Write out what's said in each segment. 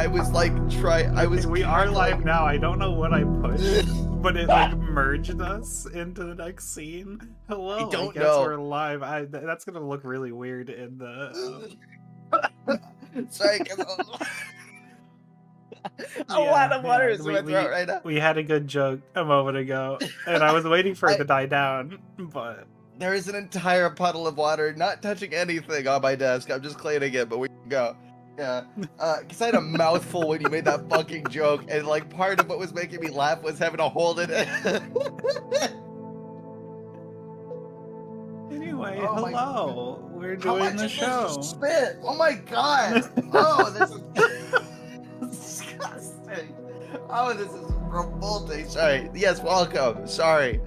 I was like We are cackling. live now. I don't know what I pushed, but it like merged us into the next scene. Hello, I don't guess know. we're live. That's gonna look really weird in the. Sorry, a lot of water is in my throat right now. We had a good joke a moment ago, and I was waiting for it to die down, but there is an entire puddle of water not touching anything on my desk. I'm just cleaning it, but we can go. Yeah, because I had a mouthful when you made that fucking joke, and like part of what was making me laugh was having to hold it. Anyway, Oh hello. We're How doing much the of show. this is spit? Oh my god! Oh, this is disgusting. Oh, this is revolting. Sorry. Yes, welcome. Sorry.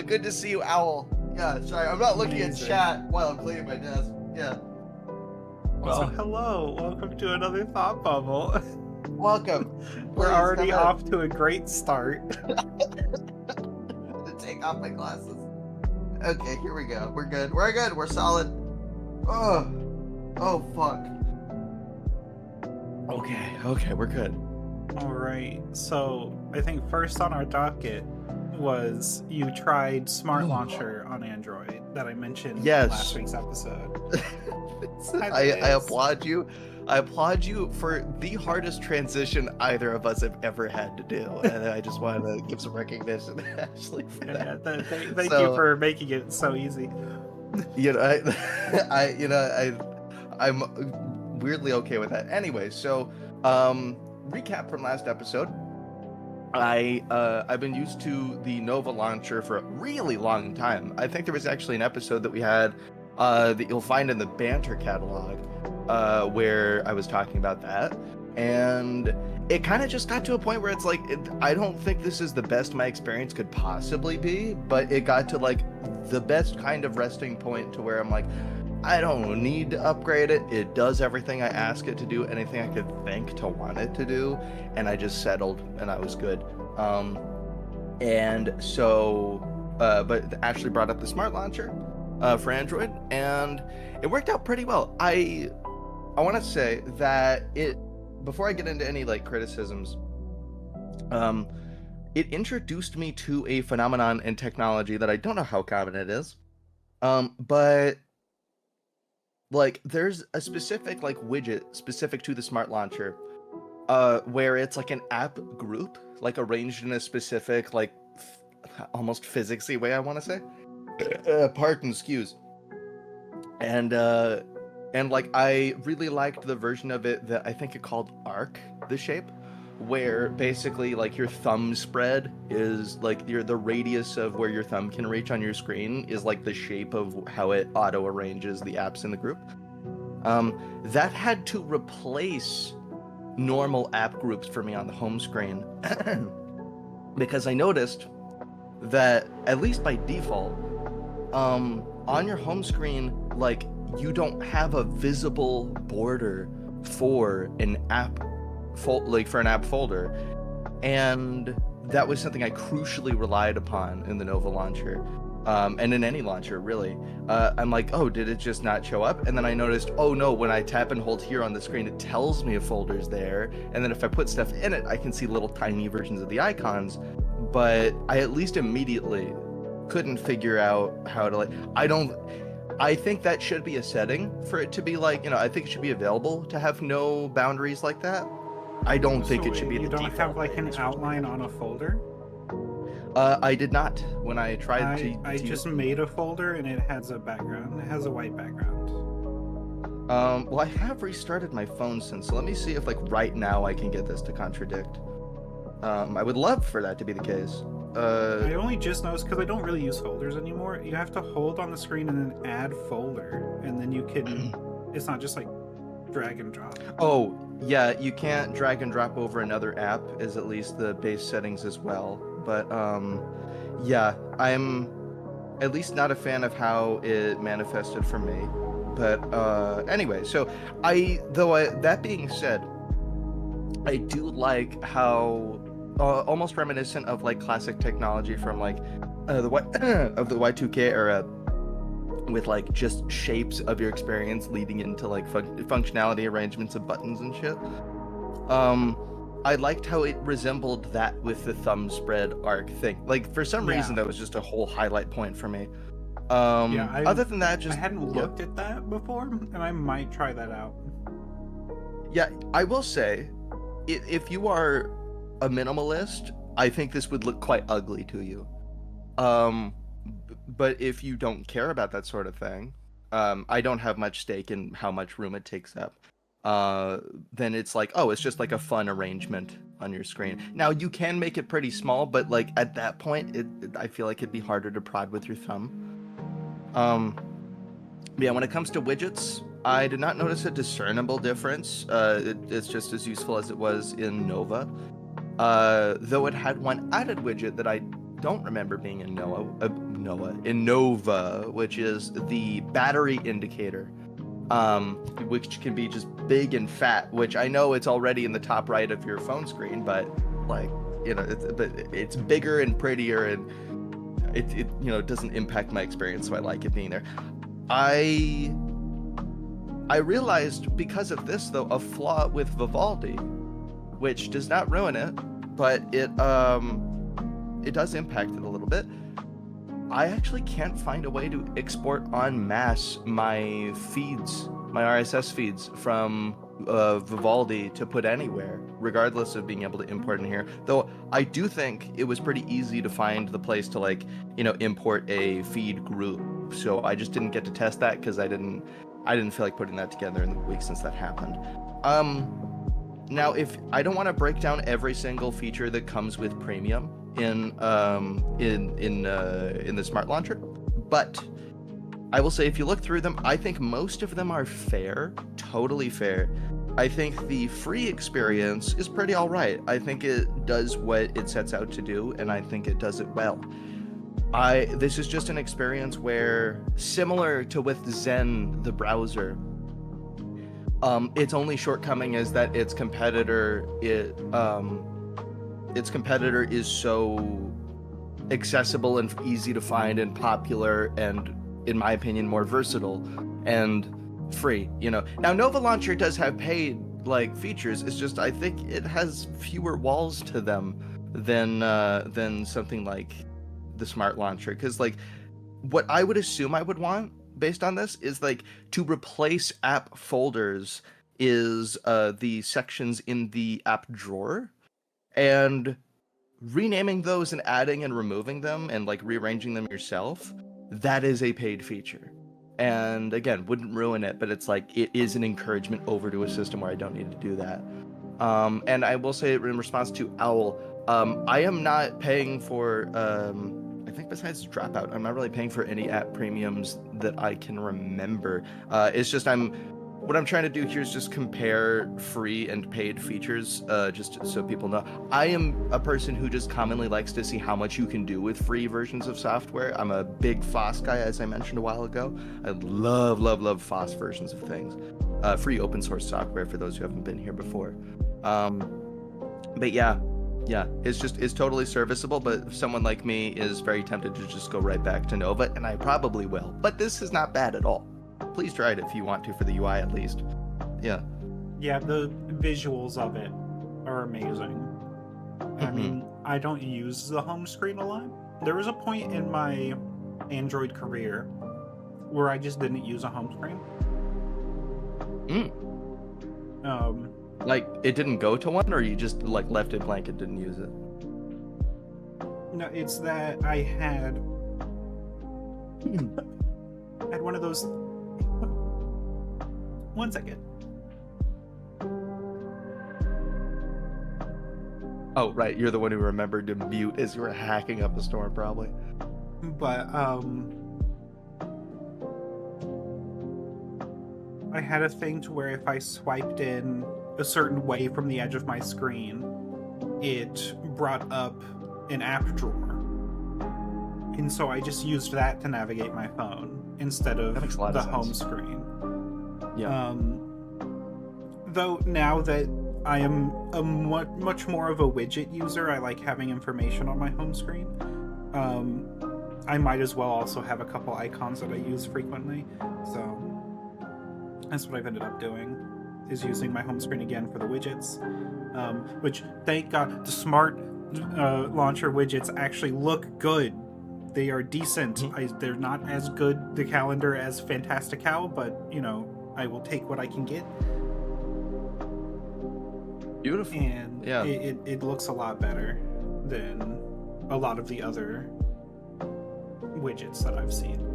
Good to see you, Owl. Yeah, sorry. I'm not looking at chat while I'm cleaning my desk. Yeah. Well, hello. Welcome to another Thought Bubble. Welcome. We're Please, already come in. off to a great start. To take off my glasses. Okay, here we go. We're good. We're good. We're solid. Oh, fuck. Okay, we're good. All right. So I think first on our docket was you tried Smart Launcher on Android that I mentioned in last week's episode. I applaud you. I applaud you for the hardest transition either of us have ever had to do, and I just wanted to give some recognition to Ashley for that. Thank you for making it so easy. You know, I'm weirdly okay with that. Anyway, so recap from last episode. I've been used to the Nova launcher for a really long time. I think there was actually an episode that we had that you'll find in the banter catalog where I was talking about that, and it kind of just got to a point where it's like I don't think this is the best my experience could possibly be, but it got to like the best kind of resting point to where I'm like, I don't need to upgrade it. It does everything I ask it to do, anything I could think to want it to do, and I just settled and I was good. And so, but Ashley brought up the Smart Launcher for Android, and it worked out pretty well. I want to say that before I get into any like criticisms, it introduced me to a phenomenon in technology that I don't know how common it is, but like there's a specific like widget specific to the Smart Launcher where it's like an app group, like arranged in a specific like almost physicsy way, I want to say. Pardon, excuse. And like I really liked the version of it that I think it called Arc, the shape, where basically like your thumb spread is like the radius of where your thumb can reach on your screen is like the shape of how it auto arranges the apps in the group. That had to replace normal app groups for me on the home screen because I noticed that at least by default, on your home screen, like you don't have a visible border for an app folder, and that was something I crucially relied upon in the Nova launcher, and in any launcher really. I'm like, oh, did it just not show up? And then I noticed, oh no, when I tap and hold here on the screen, it tells me a folder's there, and then if I put stuff in it, I can see little tiny versions of the icons, but I at least immediately couldn't figure out how to I think that should be a setting for it to be like, I think it should be available to have no boundaries like that. I don't think it should be the default. You don't have like an outline on a folder? I did not when I tried I just made a folder and it has a background. It has a white background. Well, I have restarted my phone since, so let me see if like right now I can get this to contradict. I would love for that to be the case. I only just noticed because I don't really use folders anymore. You have to hold on the screen and then add folder, and then you can. It's not just like drag and drop. Oh yeah, you can't drag and drop over another app, is at least the base settings as well. But yeah, I'm at least not a fan of how it manifested for me. But anyway, so that being said, I do like how. Almost reminiscent of like classic technology from like the Y2K era, with like just shapes of your experience leading into like functionality arrangements of buttons and shit. I liked how it resembled that with the thumb spread arc thing. Like for some reason that was just a whole highlight point for me. Other than that, just I hadn't looked at that before, and I might try that out. Yeah, I will say, if you are a minimalist, I think this would look quite ugly to you. But if you don't care about that sort of thing, I don't have much stake in how much room it takes up. Then it's like, oh, it's just like a fun arrangement on your screen. Now you can make it pretty small, but like at that point, I feel like it'd be harder to prod with your thumb. Yeah, when it comes to widgets, I did not notice a discernible difference. It's just as useful as it was in Nova. Though it had one added widget that I don't remember being in Nova, which is the battery indicator, which can be just big and fat, which I know it's already in the top right of your phone screen, but like, you know, it's bigger and prettier, and it you know, doesn't impact my experience, so I like it being there. I realized because of this, though, a flaw with Vivaldi, which does not ruin it, but it does impact it a little bit. I actually can't find a way to export en masse my feeds, my RSS feeds from Vivaldi to put anywhere, regardless of being able to import in here. Though I do think it was pretty easy to find the place to, like, you know, import a feed group. So I just didn't get to test that because I didn't feel like putting that together in the week since that happened. Now, if I don't want to break down every single feature that comes with Premium in the Smart Launcher, but I will say if you look through them, I think most of them are fair, totally fair. I think the free experience is pretty all right. I think it does what it sets out to do, and I think it does it well. This is just an experience where, similar to with Zen, the browser, its only shortcoming is that its competitor is so accessible and easy to find and popular and, in my opinion, more versatile and free. You know, now Nova Launcher does have paid like features. It's just I think it has fewer walls to them than something like the Smart Launcher, because like what I would assume I would want based on this is like to replace app folders is the sections in the app drawer, and renaming those and adding and removing them and like rearranging them yourself, that is a paid feature. And again, wouldn't ruin it, but it's like it is an encouragement over to a system where I don't need to do that. And I will say in response to Owl, I am not paying for I think besides Dropout, I'm not really paying for any app premiums that I can remember. It's just what I'm trying to do here is just compare free and paid features, just so people know. I am a person who just commonly likes to see how much you can do with free versions of software. I'm a big FOSS guy, as I mentioned a while ago. I love FOSS versions of things. Free open source software for those who haven't been here before. But yeah, it's totally serviceable, but someone like me is very tempted to just go right back to Nova, and I probably will. But this is not bad at all. Please try it if you want to, for the UI at least. Yeah, the visuals of it are amazing. I mean, I don't use the home screen a lot. There was a point in my Android career where I just didn't use a home screen. Like, it didn't go to one, or you just like left it blank and didn't use it? No, it's that I had one of those. One second. Oh, right. You're the one who remembered to mute as you were hacking up the storm, probably. But, I had a thing to where if I swiped in a certain way from the edge of my screen, it brought up an app drawer. And so I just used that to navigate my phone instead of the home screen. Yeah. Though now that I am a much more of a widget user, I like having information on my home screen. I might as well also have a couple icons that I use frequently. So that's what I've ended up doing, is using my home screen again for the widgets. Which, thank God, the smart launcher widgets actually look good. They are decent. They're not as good, the calendar, as Fantastical, but, you know, I will take what I can get. Beautiful. And yeah, it looks a lot better than a lot of the other widgets that I've seen.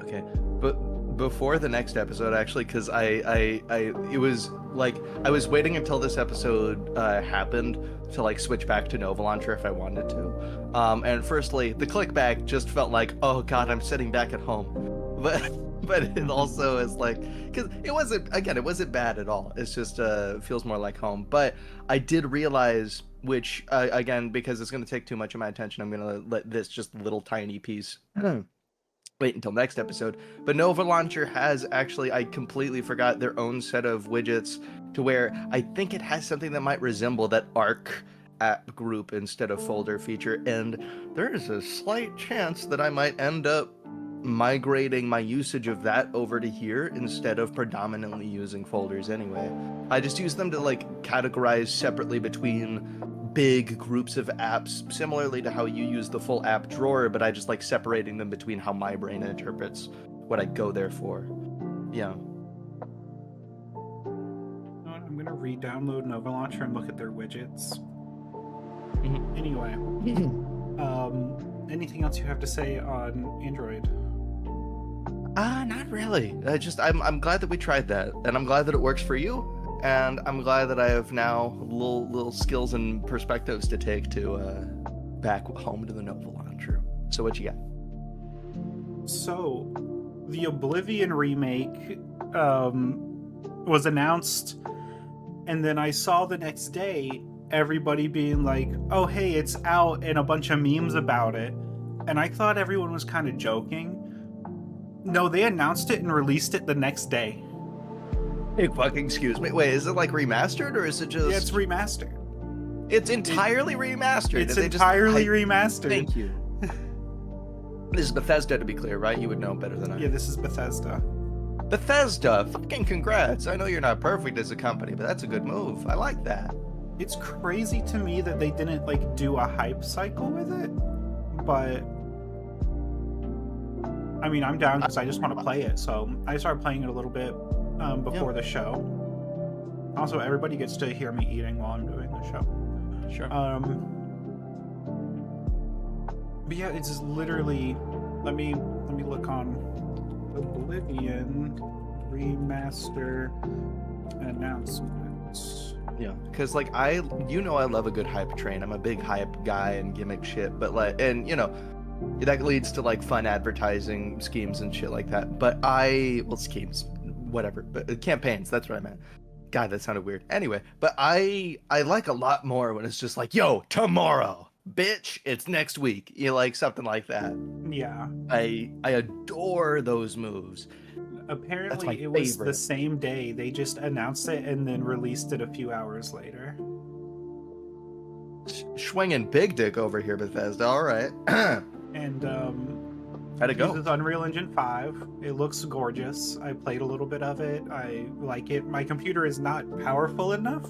Okay, but before the next episode, actually, because it was like I was waiting until this episode happened to like switch back to Nova Launcher if I wanted to. And firstly, the clickback just felt like, oh god, I'm sitting back at home, but it also is like, because it wasn't bad at all. It's just feels more like home. But I did realize, which again, because it's going to take too much of my attention, I'm going to let this just little tiny piece wait until next episode. But Nova Launcher has actually, I completely forgot, their own set of widgets to where I think it has something that might resemble that Arc app group instead of folder feature, and there is a slight chance that I might end up migrating my usage of that over to here instead of predominantly using folders anyway. I just use them to like categorize separately between big groups of apps, similarly to how you use the full app drawer, but I just like separating them between how my brain interprets what I go there for. Yeah. I'm gonna re-download Nova Launcher and look at their widgets. Anyway, anything else you have to say on Android? Not really. I'm glad that we tried that, and I'm glad that it works for you. And I'm glad that I have now little skills and perspectives to take to back home to the Nova Launcher. So what you got? So, the Oblivion Remake was announced, and then I saw the next day everybody being like, oh hey, it's out, and a bunch of memes about it. And I thought everyone was kind of joking. No, they announced it and released it the next day. Hey, fucking excuse me. Wait, is it like remastered or is it just? Yeah, it's remastered. It's entirely remastered. It's entirely remastered. Thank you. This is Bethesda, to be clear, right? You would know better than I. Yeah, this is Bethesda. Bethesda, fucking congrats. I know you're not perfect as a company, but that's a good move. I like that. It's crazy to me that they didn't like do a hype cycle with it, but I mean, I'm down because I just want to play it. So I started playing it a little bit before the show. Also, everybody gets to hear me eating while I'm doing the show. Sure. But yeah, it's just literally. Let me look on Oblivion remaster announcements. Yeah, because like I love a good hype train. I'm a big hype guy and gimmick shit, but like, and you know, that leads to like fun advertising schemes and shit like that. But schemes, whatever, but campaigns. That's what I meant. God, that sounded weird. Anyway, but I like a lot more when it's just like, yo, tomorrow, bitch, it's next week. You know, like something like that. Yeah. I adore those moves. Apparently, it was the same day. They just announced it and then released it a few hours later. Swinging big dick over here, Bethesda. All right. And how'd it go? This is Unreal Engine 5. It looks gorgeous. I played a little bit of it. I like it. My computer is not powerful enough,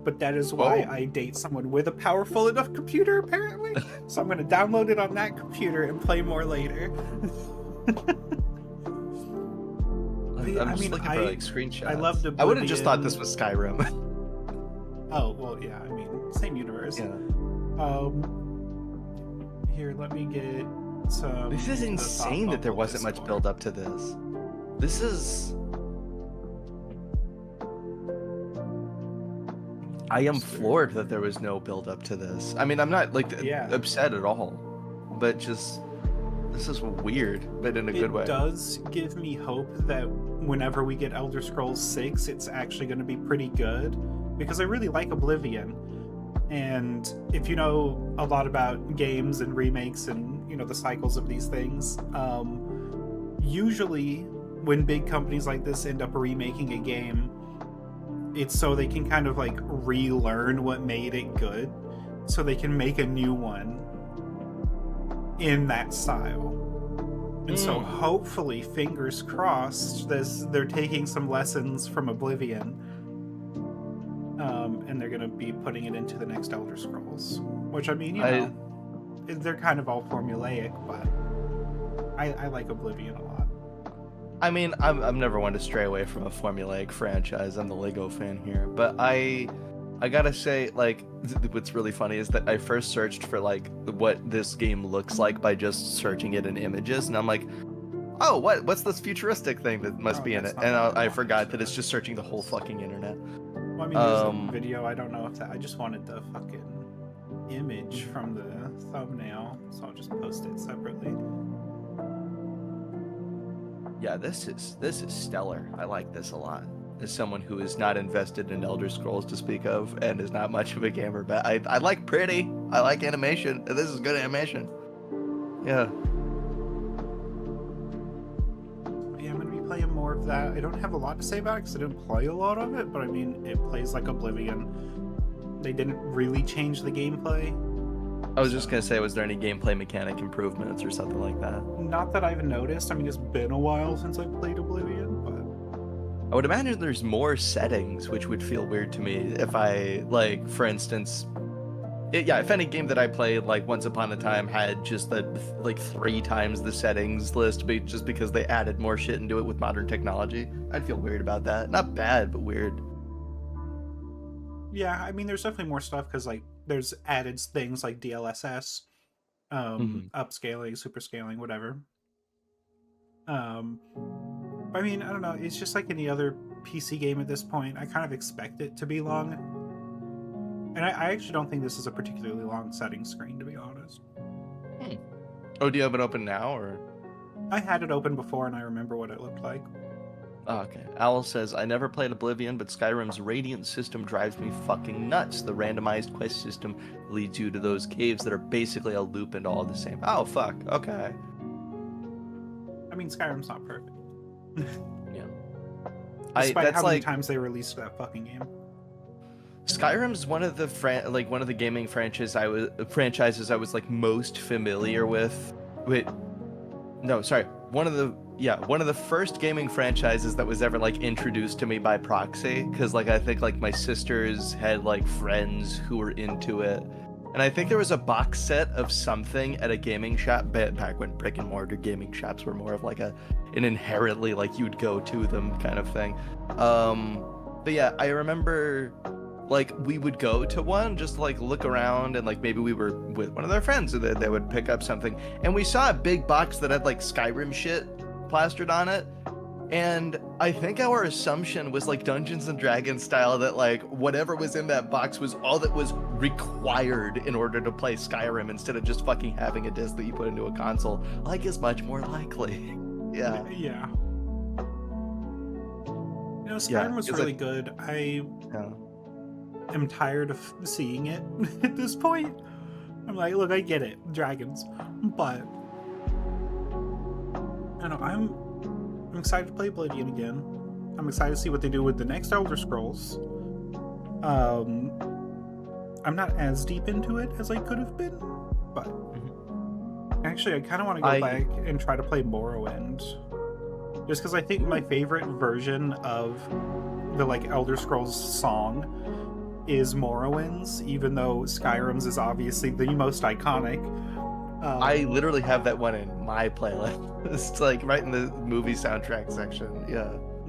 but that is why I date someone with a powerful enough computer, apparently. So I'm going to download it on that computer and play more later. I'm just looking for like screenshots. I loved Oblivion. I would have just thought this was Skyrim. Oh, well, yeah. I mean, same universe. Yeah. Here, let me get some. This is insane that there wasn't much build up to this. This is. I am floored that there was no build up to this. I mean, I'm not like upset at all, but just this is weird, but in a good way. It does give me hope that whenever we get Elder Scrolls 6, it's actually going to be pretty good, because I really like Oblivion. And if you know a lot about games and remakes and, you know, the cycles of these things, usually when big companies like this end up remaking a game, it's so they can kind of like relearn what made it good. so they can make a new one in that style. And so hopefully, fingers crossed, they're taking some lessons from Oblivion, and they're going to be putting it into the next Elder Scrolls. Which, I mean, you know, they're kind of all formulaic, but I like Oblivion a lot. I mean, I'm never one to stray away from a formulaic franchise. I'm the Lego fan here, but I gotta say, like, what's really funny is that I first searched for like what this game looks like by just searching it in images, and I'm like, oh, what's this futuristic thing that must be in it? And I forgot that it's just searching the whole fucking internet. Well, I mean, there's a video. I don't know if I just wanted the fucking image from the thumbnail, so I'll just post it separately. Yeah, this is stellar. I like this a lot. As someone who is not invested in Elder Scrolls to speak of, and is not much of a gamer, but I like pretty. I like animation. This is good animation. Yeah. Yeah, I'm gonna be playing more of that. I don't have a lot to say about it because I didn't play a lot of it, but I mean, it plays like Oblivion. They didn't really change the gameplay. I was just gonna say, was there any gameplay mechanic improvements or something like that? Not that I've noticed. I mean, it's been a while since I played Oblivion, but I would imagine there's more settings, which would feel weird to me if I, like, for instance, if any game that I played, like, once upon a time had just like 3 times the settings list, just because they added more shit into it with modern technology, I'd feel weird about that. Not bad, but weird. Yeah, I mean, there's definitely more stuff because, like, there's added things like DLSS, upscaling, superscaling, whatever. I mean, I don't know. It's just like any other PC game at this point. I kind of expect it to be long. And I actually don't think this is a particularly long setting screen, to be honest. Oh, do you have it open now, or? I had it open before, and I remember what it looked like. Oh, okay. Owl says, I never played Oblivion, but Skyrim's Radiant system drives me fucking nuts. The randomized quest system leads you to those caves that are basically a loop and all the same. Oh, fuck. Okay. I mean, Skyrim's not perfect. Yeah. Despite how many times they released that fucking game. Skyrim's one of the gaming franchises I was like most familiar with. One of the first gaming franchises that was ever like introduced to me by proxy, because like I think like my sisters had like friends who were into it, and I think there was a box set of something at a gaming shop back when brick and mortar gaming shops were more of like an inherently like you'd go to them kind of thing. But yeah, I remember like we would go to one just to like look around, and like maybe we were with one of their friends and they would pick up something, and we saw a big box that had like Skyrim shit plastered on it, and I think our assumption was like Dungeons and Dragons style, that like whatever was in that box was all that was required in order to play Skyrim, instead of just fucking having a disc that you put into a console, like is much more likely. Yeah. You know, Skyrim was really good. I am tired of seeing it at this point. I'm like, look, I get it, dragons, but I don't know, I'm excited to play Oblivion again. I'm excited to see what they do with the next Elder Scrolls. I'm not as deep into it as I could have been, but actually I kind of want to go back and try to play Morrowind, just because I think my favorite version of the like Elder Scrolls song is Morrowind's, even though Skyrim's is obviously the most iconic. I literally have that one in my playlist. It's like right in the movie soundtrack section.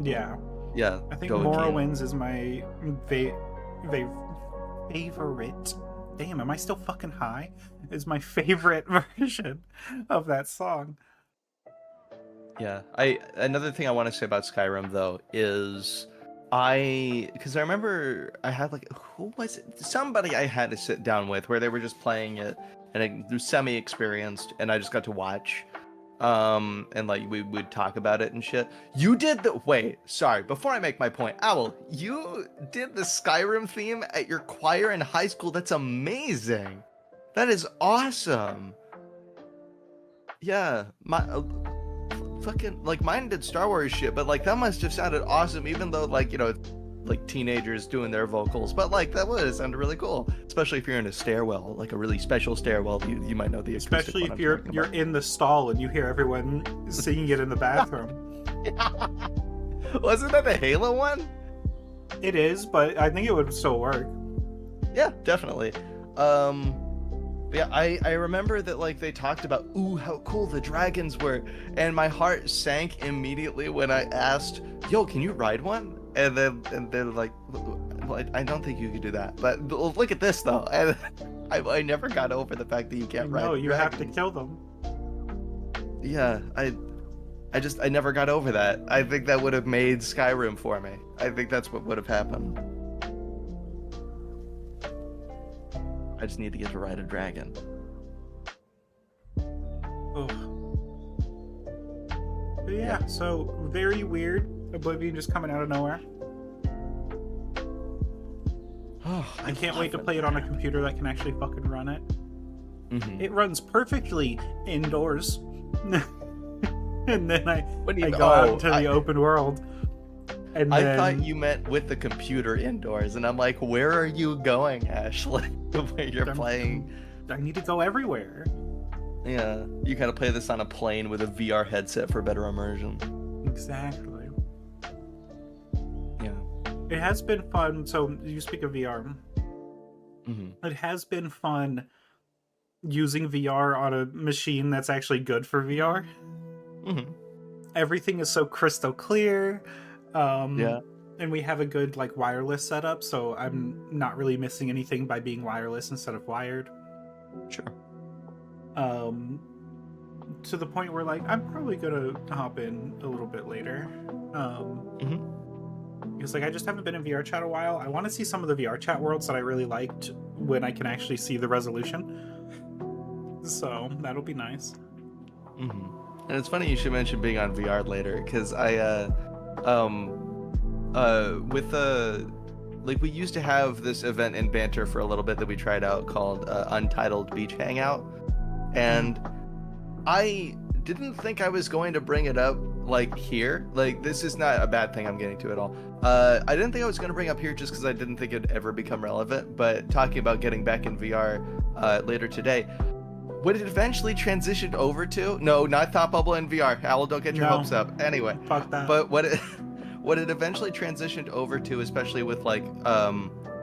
Yeah. I think Morrowind's is my favorite. Damn, am I still fucking high? Is my favorite version of that song. Yeah. Another thing I want to say about Skyrim though is because I remember I had like, who was it? Somebody I had to sit down with where they were just playing it, and they're semi-experienced, and I just got to watch, and like we would talk about it and shit. You did before I make my point, Owl, you did the Skyrim theme at your choir in high school. That's amazing. That is awesome. Yeah, fucking like mine did Star Wars shit, but like that must have sounded awesome, even though like, you know, like teenagers doing their vocals, but like that would sound really cool, especially if you're in a stairwell, like a really special stairwell. You might know the acoustic Especially one if I'm you're talking you're about. in the stall and you hear everyone singing it in the bathroom. Wasn't that the Halo one? It is, but I think it would still work. Yeah, definitely. Yeah, I remember that like they talked about, ooh, how cool the dragons were, and my heart sank immediately when I asked, yo, can you ride one? And they're like, well, I don't think you could do that, but look at this though. And I never got over the fact that you can't ride. No, you have to dragons. kill them. Yeah, I never got over that. I think that would have made Skyrim for me. I think that's what would have happened. I just need to get to ride a dragon. Ugh. But yeah, so very weird. Oblivion just coming out of nowhere. Oh, I can't wait to play it on a computer that can actually fucking run it. Mm-hmm. It runs perfectly indoors. And then I You, go out into the open world. And I then, thought you meant with the computer indoors, and I'm like, where are you going, Ashley? Where you're playing? I need to go everywhere. Yeah, you gotta play this on a plane with a VR headset for better immersion. Exactly. Yeah. It has been fun. So you speak of VR. Mm-hmm. It has been fun using VR on a machine that's actually good for VR. Mm-hmm. Everything is so crystal clear. Yeah. And we have a good like wireless setup, so I'm not really missing anything by being wireless instead of wired. Sure. To the point where like I'm probably gonna hop in a little bit later. Because like I just haven't been in VR chat a while. I want to see some of the VR chat worlds that I really liked when I can actually see the resolution. So that'll be nice. Mm-hmm. And it's funny you should mention being on VR later, because like we used to have this event in Banter for a little bit that we tried out called Untitled Beach Hangout, and I didn't think I was going to bring it up like here. Like this is not a bad thing I'm getting to at all. I didn't think I was going to bring up here just because I didn't think it'd ever become relevant, but talking about getting back in VR later today, what it eventually transitioned over to, no, not Thought Bubble in VR. Owl, don't get your hopes up. Anyway, Fuck that. but what it eventually transitioned over to, especially with like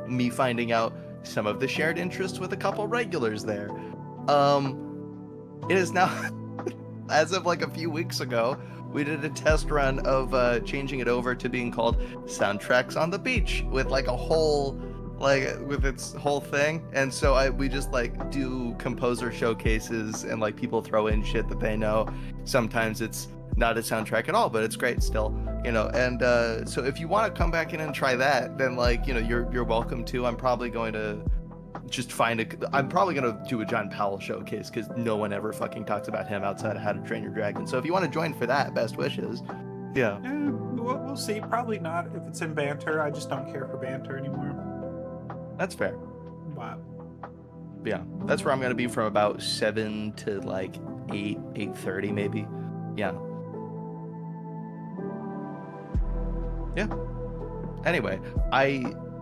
me finding out some of the shared interests with a couple regulars there, it is now, as of like a few weeks ago, we did a test run of changing it over to being called Soundtracks on the Beach, with like a whole, like with its whole thing. And so we just like do composer showcases, and like people throw in shit that they know. Sometimes it's not a soundtrack at all, but it's great still, you know. And so if you want to come back in and try that, then like, you know, you're welcome to. I'm probably going to just I'm probably gonna do a John Powell showcase, because no one ever fucking talks about him outside of How to Train Your Dragon. So if you want to join for that, best wishes. Yeah. We'll see. Probably not if it's in Banter. I just don't care for Banter anymore. That's fair. Wow. Yeah, that's where I'm gonna be from about 7 to like 8:30 maybe. Yeah. Anyway,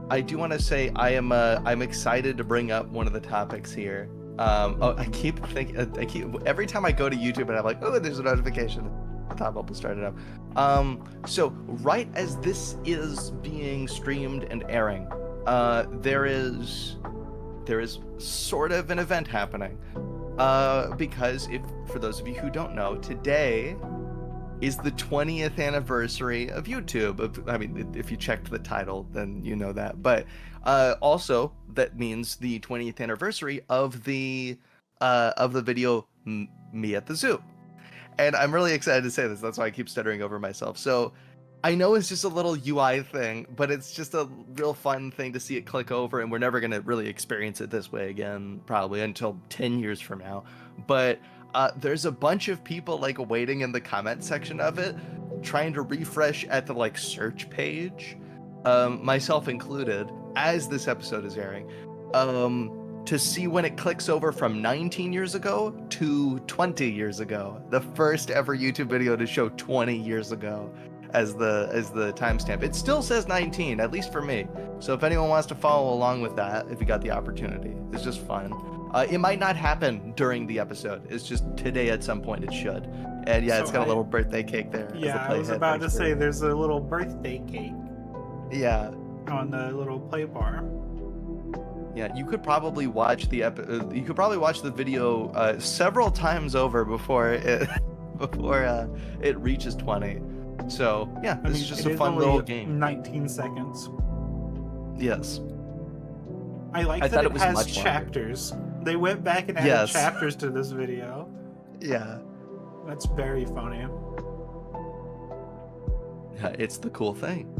I do want to say I'm excited to bring up one of the topics here. I keep every time I go to YouTube and I'm like, oh, there's a notification. The Thought Bubble started up. So right as this is being streamed and airing, there is sort of an event happening. Because for those of you who don't know, today is the 20th anniversary of YouTube. I mean, if you checked the title, then you know that. But also, that means the 20th anniversary of the video Me at the Zoo. And I'm really excited to say this. That's why I keep stuttering over myself. So I know it's just a little UI thing, but it's just a real fun thing to see it click over. And we're never going to really experience it this way again, probably until 10 years from now. But there's a bunch of people like waiting in the comment section of it, trying to refresh at the like search page, myself included, as this episode is airing, to see when it clicks over from 19 years ago to 20 years ago. The first ever YouTube video to show 20 years ago. as the timestamp. It still says 19, at least for me. So if anyone wants to follow along with that, if you got the opportunity, it's just fun. It might not happen during the episode. It's just today at some point it should. And yeah, it's got a little birthday cake there. Yeah, I was about to say there's a little birthday cake. Yeah. On the little play bar. Yeah, you could probably watch the video several times over before it reaches 20. So yeah, this is just a fun little game. 19 seconds. Yes. I like that it has chapters. They went back and added chapters to this video. Yeah. That's very funny. Yeah, it's the cool thing.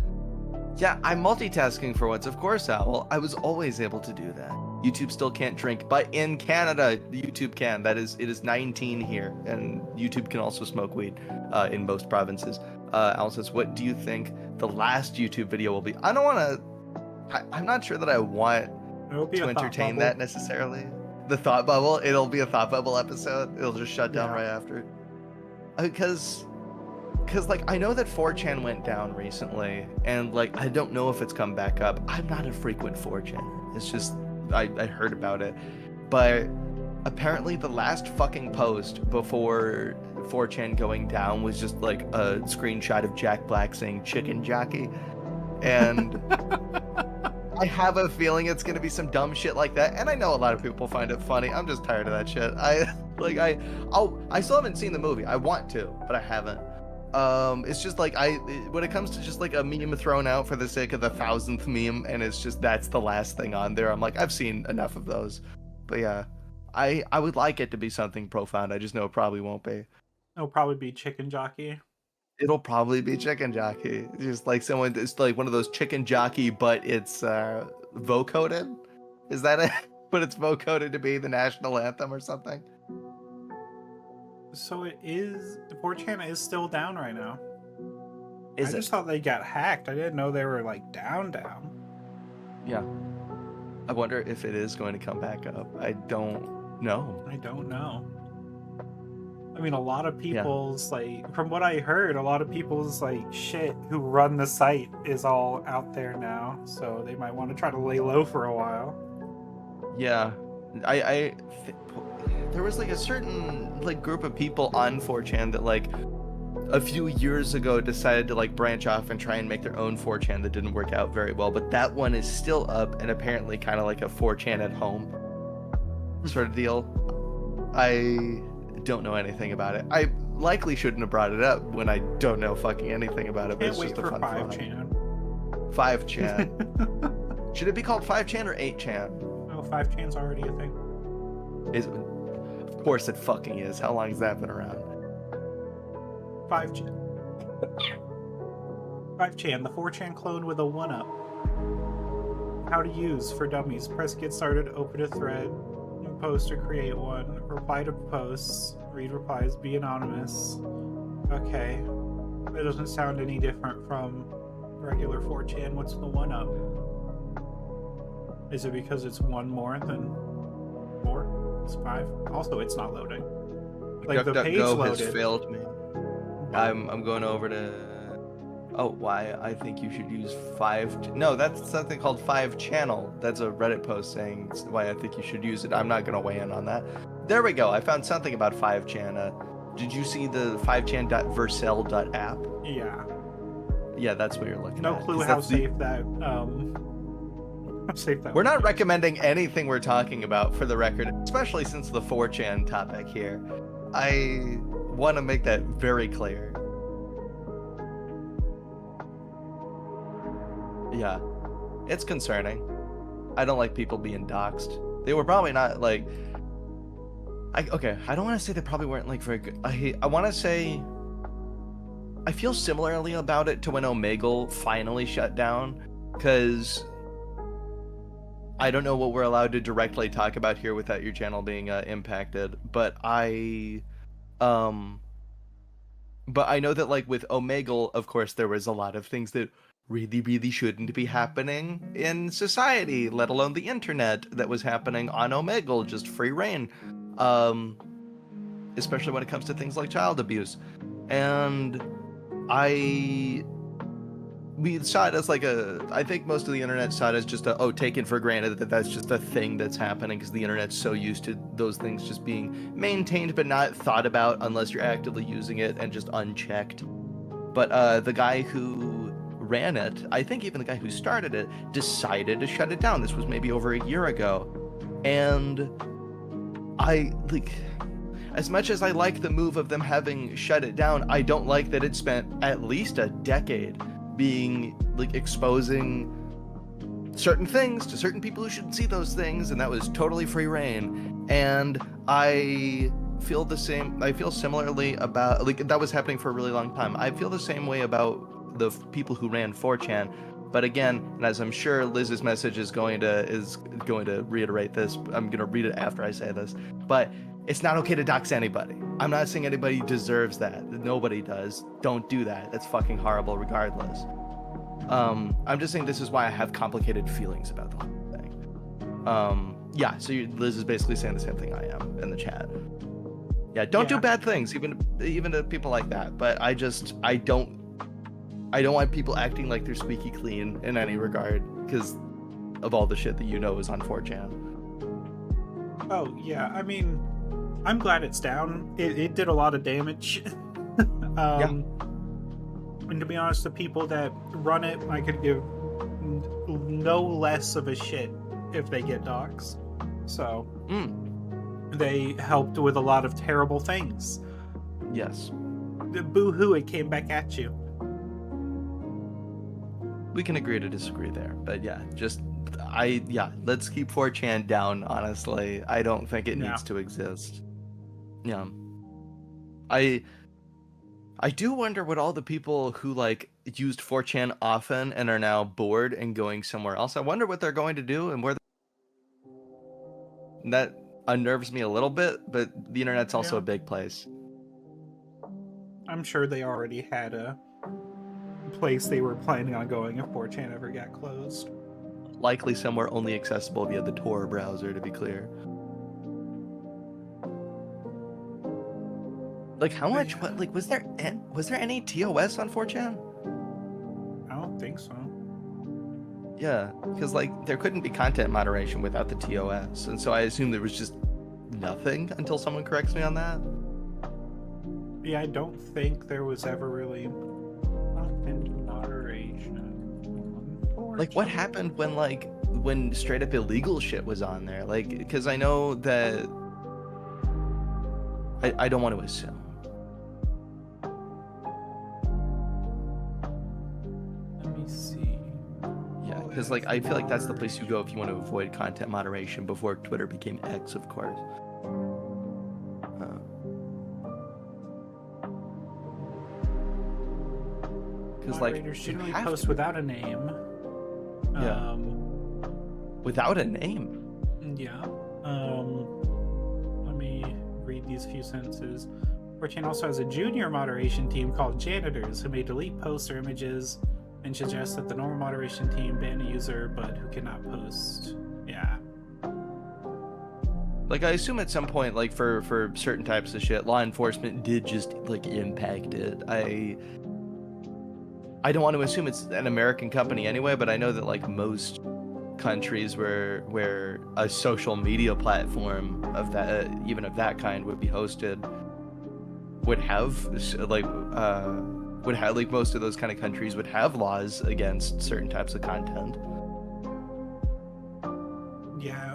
Yeah, I'm multitasking for once. Of course, Owl. I was always able to do that. YouTube still can't drink, but in Canada, YouTube can. It is 19 here, and YouTube can also smoke weed in most provinces. Owl says, what do you think the last YouTube video will be? I'm not sure that I want to entertain that necessarily. The thought bubble, it'll be a thought bubble episode. It'll just shut down right after. Because like I know that 4chan went down recently, and like I don't know if it's come back up. I'm not a frequent 4chan. It's just I heard about it, but apparently the last fucking post before 4chan going down was just like a screenshot of Jack Black saying chicken jockey, and I have a feeling it's gonna be some dumb shit like that, and I know a lot of people find it funny. I'm just tired of that shit. I still haven't seen the movie. I want to, but I haven't. It's just like when it comes to just like a meme thrown out for the sake of the 1000th meme, and it's just that's the last thing on there. I'm like, I've seen enough of those. But yeah, I would like it to be something profound. I just know it probably won't be. It'll probably be chicken jockey. It'll probably be chicken jockey. Just like it's like one of those chicken jockey, but it's vocoded. Is that it? But it's vocoded to be the national anthem or something. So it is. 4chan is still down right now. I just thought they got hacked. I didn't know they were like down. Yeah. I wonder if it is going to come back up. I don't know. I mean, a lot of people's like, from what I heard, a lot of people's like shit who run the site is all out there now. So they might want to try to lay low for a while. Yeah. There was like a certain like group of people on 4chan that like a few years ago decided to like branch off and try and make their own 4chan that didn't work out very well, but that one is still up and apparently kind of like a 4chan at home sort of deal. I don't know anything about it. I likely shouldn't have brought it up when I don't know fucking anything about it, but it's just a fun 5chan. 5chan. Should it be called 5chan or 8chan? Oh, 5chan's already a thing. Of course it fucking is. How long has that been around? 5chan. 5chan, the 4chan clone with a 1-up. How to use for dummies. Press get started, open a thread, post or create one, reply to posts, read replies, be anonymous. Okay. That doesn't sound any different from regular 4chan. What's the 1-up? Is it because it's one more than 4? It's 5. Also, it's not loading. Like the page loaded. Has failed me. I'm going over to. Oh, why? I think you should use 5. No, that's something called 5channel. That's a Reddit post saying why I think you should use it. I'm not gonna weigh in on that. There we go. I found something about 5chan. Did you see the 5chan.vercel.app? Yeah. Yeah, that's what you're looking at. No clue how safe that. We're not recommending anything we're talking about, for the record, especially since the 4chan topic here. I want to make that very clear. Yeah, it's concerning. I don't like people being doxxed. They were probably not like... I don't want to say they probably weren't like very good. I want to say... I feel similarly about it to when Omegle finally shut down, because... I don't know what we're allowed to directly talk about here without your channel being impacted, but I know that like with Omegle, of course, there was a lot of things that really shouldn't be happening in society, let alone the internet, that was happening on Omegle, just free reign, especially when it comes to things like child abuse. And we saw it as like I think most of the internet saw it as just taken for granted that that's just a thing that's happening because the internet's so used to those things just being maintained but not thought about unless you're actively using it and just unchecked. But the guy who ran it, I think even the guy who started it, decided to shut it down. This was maybe over a year ago. And I, like, as much as I like the move of them having shut it down, I don't like that it spent at least a decade being, like, exposing certain things to certain people who shouldn't see those things, and that was totally free reign. And I feel the same, I feel similarly about, like, that was happening for a really long time. I feel the same way about the people who ran 4chan. But again, and as I'm sure Liz's message is going to reiterate this, I'm going to read it after I say this, but it's not okay to dox anybody. I'm not saying anybody deserves that. Nobody does. Don't do that. That's fucking horrible regardless. I'm just saying this is why I have complicated feelings about the whole thing. Yeah, so Liz is basically saying the same thing I am in the chat. Yeah, don't do bad things, even to people like that. But I don't want people acting like they're squeaky clean in any regard because of all the shit that you know is on 4chan. Oh, yeah, I mean, I'm glad it's down. It did a lot of damage. And to be honest, the people that run it, I could give no less of a shit if they get doxxed. So, they helped with a lot of terrible things. Yes. Boo-hoo, it came back at you. We can agree to disagree there, but yeah, let's keep 4chan down, honestly. I don't think it needs to exist. Yeah. I do wonder what all the people who, like, used 4chan often and are now bored and going somewhere else, I wonder what they're going to do and where that unnerves me a little bit, but the internet's also a big place. I'm sure they already had a place they were planning on going if 4chan ever got closed. Likely somewhere only accessible via the Tor browser, to be clear. Like, how much? What? Like, was there any TOS on 4chan? I don't think so. Yeah, because, like, there couldn't be content moderation without the TOS, and so I assume there was just nothing until someone corrects me on that. Yeah, I don't think there was ever really content moderation. Like, what happened when straight up illegal shit was on there? Like, because I know that I don't want to assume. Let me see. Yeah, because, like, I feel like that's the place you go if you want to avoid content moderation before Twitter became X, of course. Because, like, generally post without a name. Yeah. Without a name? Yeah. Let me read these few sentences. 4chan also has a junior moderation team called Janitors who may delete posts or images and suggest that the normal moderation team ban a user but who cannot post. Yeah. Like, I assume at some point, like, for certain types of shit, law enforcement did just, like, impact it. I don't want to assume it's an American company anyway, but I know that, like, most countries where a social media platform of that, even of that kind, would be hosted, would have like most of those kind of countries would have laws against certain types of content. Yeah.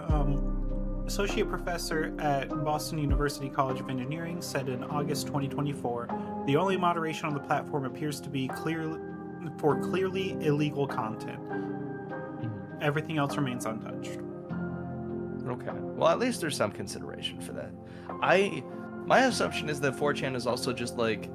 Associate professor at Boston University College of Engineering said in August 2024, the only moderation on the platform appears to be clearly illegal content. Everything else remains untouched. Okay. Well, at least there's some consideration for that. My assumption is that 4chan is also just, like,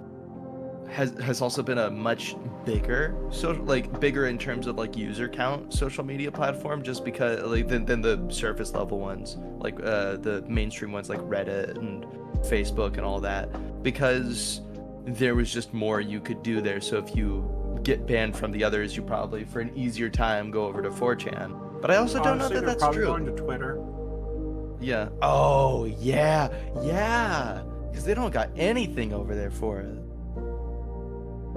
has also been a much bigger, so, like, bigger in terms of, like, user count social media platform, just because, like, than the surface level ones, like the mainstream ones like Reddit and Facebook and all that, because there was just more you could do there. So if you get banned from the others, you probably, for an easier time, go over to 4chan. But I also don't know that that's probably true. Going to Twitter. Yeah. Oh, yeah. Yeah. Because they don't got anything over there for it.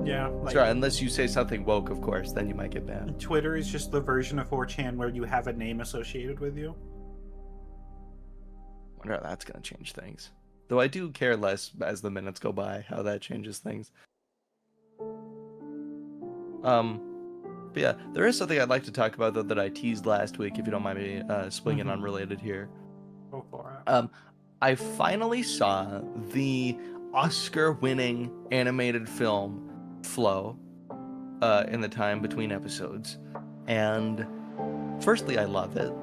Yeah, like Sure, unless you say something woke, of course, then you might get banned. Twitter is just the version of 4chan where you have a name associated with you. Wonder how that's gonna change things. Though I do care less as the minutes go by how that changes things. But yeah, there is something I'd like to talk about though that I teased last week. If you don't mind me swinging unrelated here. Go for it. I finally saw the Oscar-winning animated film Flow in the time between episodes, and firstly, I love it.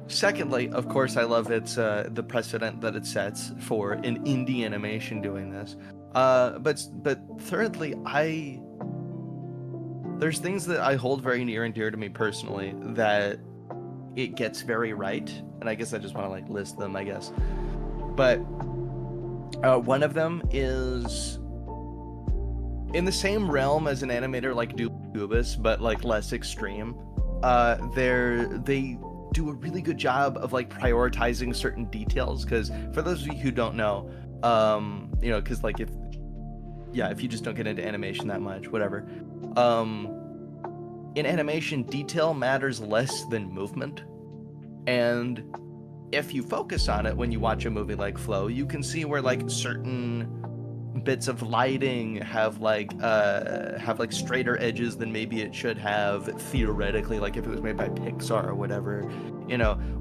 Secondly, of course, I love its the precedent that it sets for an indie animation doing this. But thirdly, there's things that I hold very near and dear to me personally that it gets very right, and I guess I just want to like list them, I guess. But one of them is in the same realm as an animator like Dubus, but like less extreme. They do a really good job of like prioritizing certain details, because for those of you who don't know, because like if you just don't get into animation that much, whatever, in animation detail matters less than movement, and if you focus on it when you watch a movie like Flow, you can see where like certain bits of lighting have like straighter edges than maybe it should have theoretically, like if it was made by Pixar or whatever,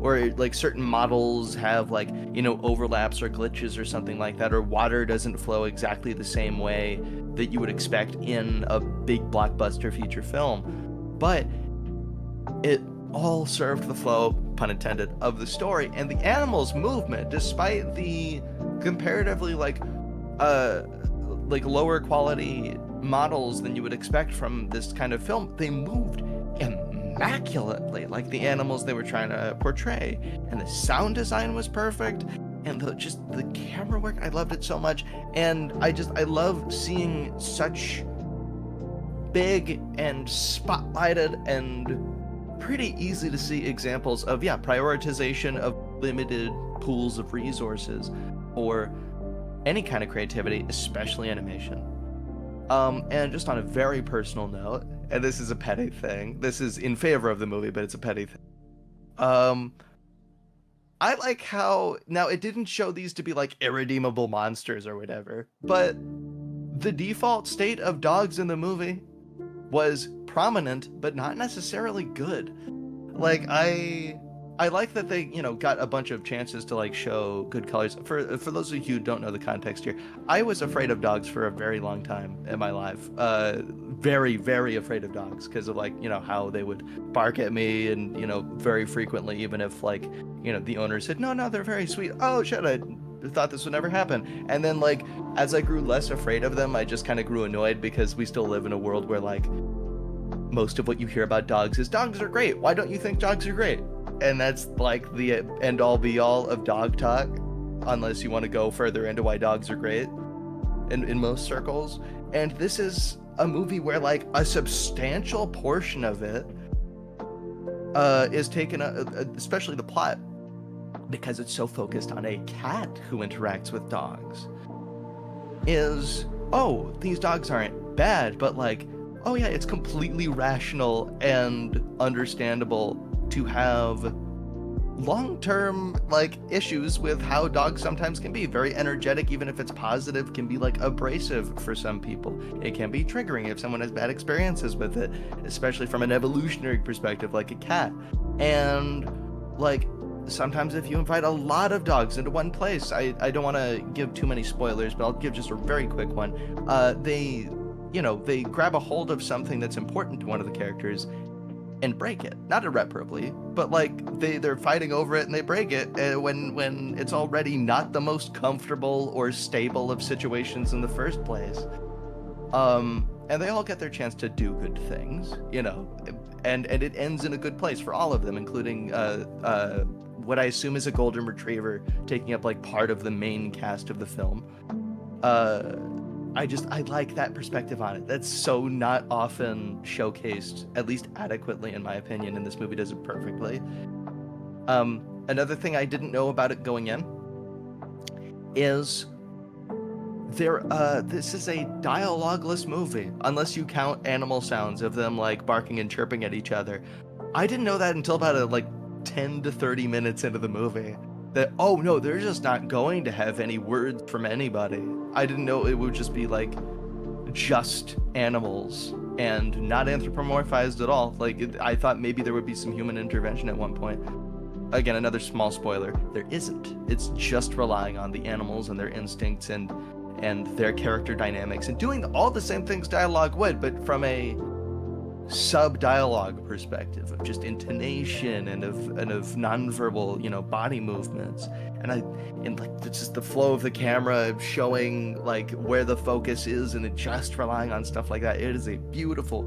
or like certain models have like, overlaps or glitches or something like that, or water doesn't flow exactly the same way that you would expect in a big blockbuster feature film. But it all served the flow, pun intended, of the story, and the animals' movement, despite the comparatively like lower quality models than you would expect from this kind of film, they moved immaculately like the animals they were trying to portray, and the sound design was perfect, and the camera work, I loved it so much. And I love seeing such big and spotlighted and pretty easy to see examples of prioritization of limited pools of resources for any kind of creativity, especially animation. And just on a very personal note, and this is a petty thing, this is in favor of the movie, but it's a petty thing. I like how, now it didn't show these to be like irredeemable monsters or whatever, but the default state of dogs in the movie was prominent, but not necessarily good. Like, I like that they, got a bunch of chances to like show good colors. For those of you who don't know the context here, I was afraid of dogs for a very long time in my life. Very, very afraid of dogs because of like, how they would bark at me, and, very frequently, even if like, the owner said, no, they're very sweet. Oh shit, I thought this would never happen. And then like, as I grew less afraid of them, I just kind of grew annoyed, because we still live in a world where like most of what you hear about dogs is dogs are great. Why don't you think dogs are great? And that's like the end all be all of dog talk, unless you want to go further into why dogs are great in most circles. And this is a movie where like a substantial portion of it is taken, especially the plot, because it's so focused on a cat who interacts with dogs, is, oh, these dogs aren't bad, but like, oh yeah, it's completely rational and understandable to have long-term like issues with how dogs sometimes can be very energetic, even if it's positive, can be like abrasive for some people. It can be triggering if someone has bad experiences with it, especially from an evolutionary perspective, like a cat. And like, sometimes if you invite a lot of dogs into one place, I don't want to give too many spoilers, but I'll give just a very quick one. They grab a hold of something that's important to one of the characters and break it, not irreparably, but like they're fighting over it and they break it when it's already not the most comfortable or stable of situations in the first place. And they all get their chance to do good things, and it ends in a good place for all of them, including what I assume is a golden retriever taking up like part of the main cast of the film. I like that perspective on it. That's so not often showcased, at least adequately in my opinion, and this movie does it perfectly. Another thing I didn't know about it going in is This is a dialogueless movie, unless you count animal sounds of them like barking and chirping at each other. I didn't know that until about like 10 to 30 minutes into the movie. That, oh no, they're just not going to have any words from anybody. I didn't know it would just be like just animals and not anthropomorphized at all. I thought maybe there would be some human intervention at one point. Again, another small spoiler, there isn't. It's just relying on the animals and their instincts and their character dynamics and doing all the same things dialogue would, but from a sub-dialogue perspective of just intonation and of nonverbal, body movements. And like just the flow of the camera showing like where the focus is and it just relying on stuff like that. It is a beautiful,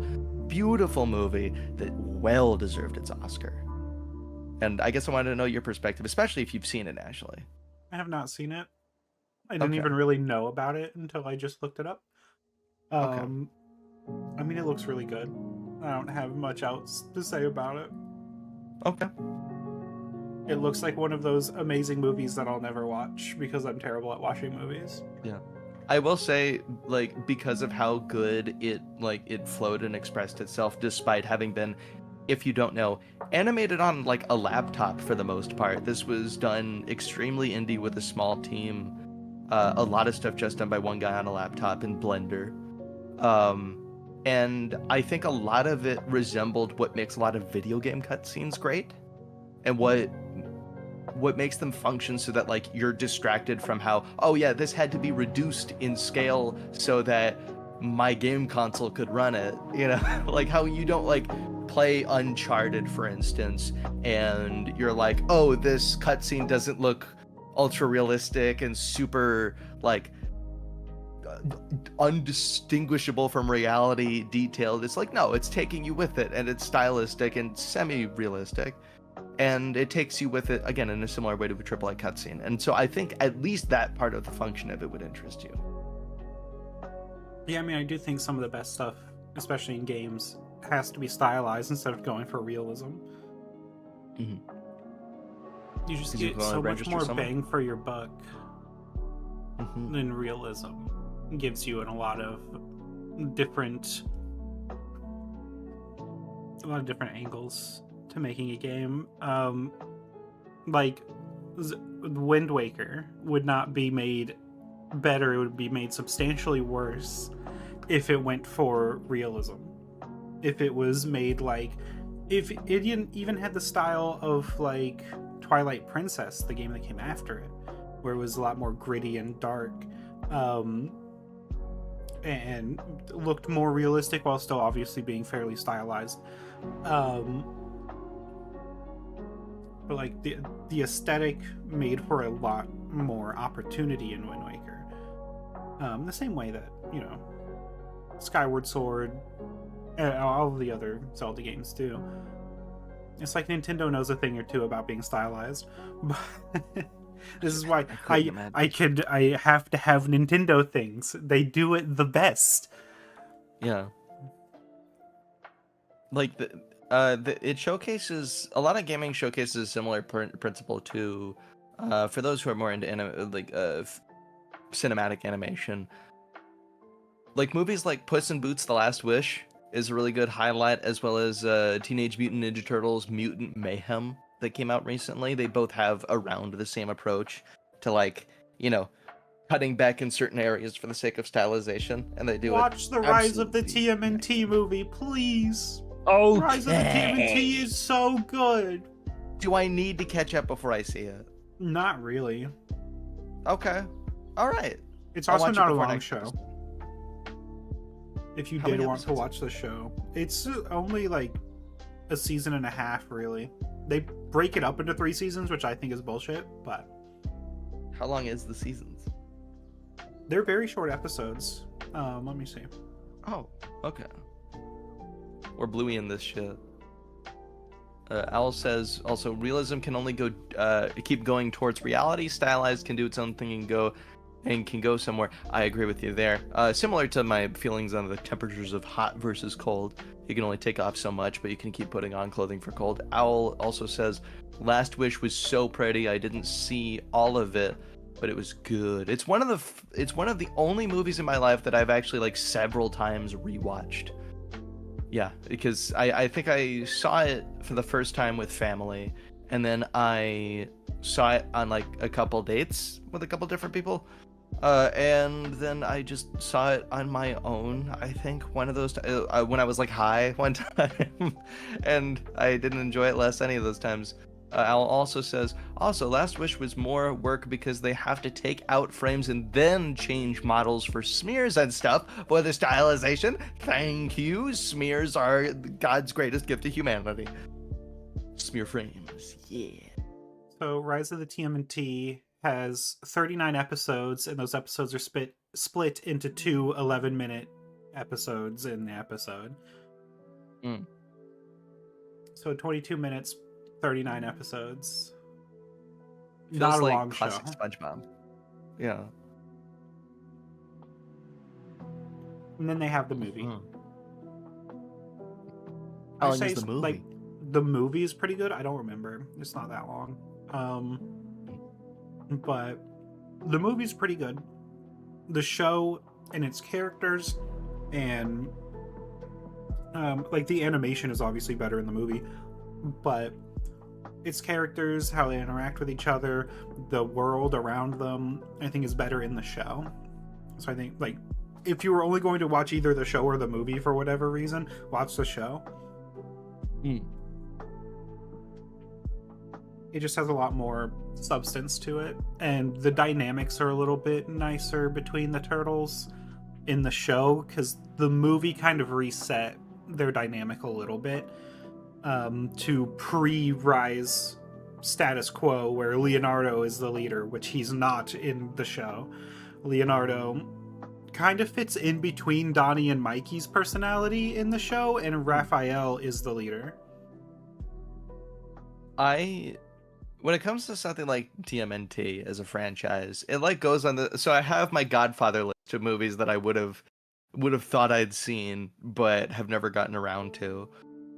beautiful movie that well deserved its Oscar. And I guess I wanted to know your perspective, especially if you've seen it, Ashley. I have not seen it. I didn't even really know about it until I just looked it up. I mean, it looks really good. I don't have much else to say about it. Okay. It looks like one of those amazing movies that I'll never watch because I'm terrible at watching movies. Yeah. I will say, like, because of how good it flowed and expressed itself, despite having been, if you don't know, animated on like a laptop for the most part. This was done extremely indie with a small team. A lot of stuff just done by one guy on a laptop in Blender. And I think a lot of it resembled what makes a lot of video game cutscenes great, and what makes them function so that like you're distracted from how, oh yeah, this had to be reduced in scale so that my game console could run it, like how you don't like play Uncharted, for instance, and you're like, oh, this cutscene doesn't look ultra realistic and super like undistinguishable from reality detailed. It's like, no, it's taking you with it, and it's stylistic and semi-realistic, and it takes you with it again in a similar way to a AAA cutscene. And so I think at least that part of the function of it would interest you. Yeah, I mean, I do think some of the best stuff, especially in games, has to be stylized instead of going for realism. Mm-hmm. You just get so much more bang for your buck than realism. It gives you a lot of different angles to making a game. Like Wind Waker would not be made better, it would be made substantially worse if it went for realism. If it was made like, if it didn't even had the style of like Twilight Princess, the game that came after it, where it was a lot more gritty and dark, and looked more realistic while still obviously being fairly stylized. But like the aesthetic made for a lot more opportunity in Wind Waker. The same way that, Skyward Sword, all of the other Zelda games do. It's like Nintendo knows a thing or two about being stylized. This is why I have to have Nintendo things. They do it the best. Yeah. Like it showcases a lot of gaming showcases a similar principle to, for those who are more into cinematic animation. Like movies like Puss in Boots: The Last Wish is a really good highlight, as well as Teenage Mutant Ninja Turtles: Mutant Mayhem that came out recently. They both have around the same approach to like, cutting back in certain areas for the sake of stylization, and they do Watch the Rise of the TMNT movie, please. Oh, Rise of the TMNT is so good. Do I need to catch up before I see it? Not really. Okay. All right. It's also not a long show. If you did want to watch the show, it's only like a season and a half, really. They break it up into 3 seasons, which I think is bullshit, but... How long is the seasons? They're very short episodes. Let me see. Oh, okay. We're bluey in this shit. Owl says, also, realism can only keep going towards reality. Stylized can do its own thing and can go somewhere. I agree with you there. Similar to my feelings on the temperatures of hot versus cold. You can only take off so much, but you can keep putting on clothing for cold. Owl also says, Last Wish was so pretty. I didn't see all of it, but it was good. It's one of the only movies in my life that I've actually like several times rewatched. Yeah, because I think I saw it for the first time with family, and then I saw it on like a couple dates with a couple different people. And then I just saw it on my own, I think, one of those when I was like high one time, and I didn't enjoy it less any of those times. Al also says, also, Last Wish was more work because they have to take out frames and then change models for smears and stuff for the stylization. Thank you. Smears are God's greatest gift to humanity. Smear frames, yeah. So Rise of the TMNT has 39 episodes, and those episodes are split into two 11-minute episodes in the episode. Mm. So 22 minutes, 39 episodes. Feels Not a like long classic show. SpongeBob. Yeah. And then they have the movie. How long is the movie? Like, the movie is pretty good. I don't remember. It's not that long. But the movie's pretty good. The show and its characters and like the animation is obviously better in the movie, but its characters, how they interact with each other, the world around them, I think is better in the show. So I think, like, if you were only going to watch either the show or the movie for whatever reason, watch the show. It just has a lot more substance to it, and the dynamics are a little bit nicer between the turtles in the show, because the movie kind of reset their dynamic a little bit to pre-Rise status quo, where Leonardo is the leader, which he's not in the show. Leonardo kind of fits in between Donnie and Mikey's personality in the show, and Raphael is the leader. When it comes to something like TMNT as a franchise, it like goes on the. So I have my Godfather list of movies that I would have thought I'd seen, but have never gotten around to.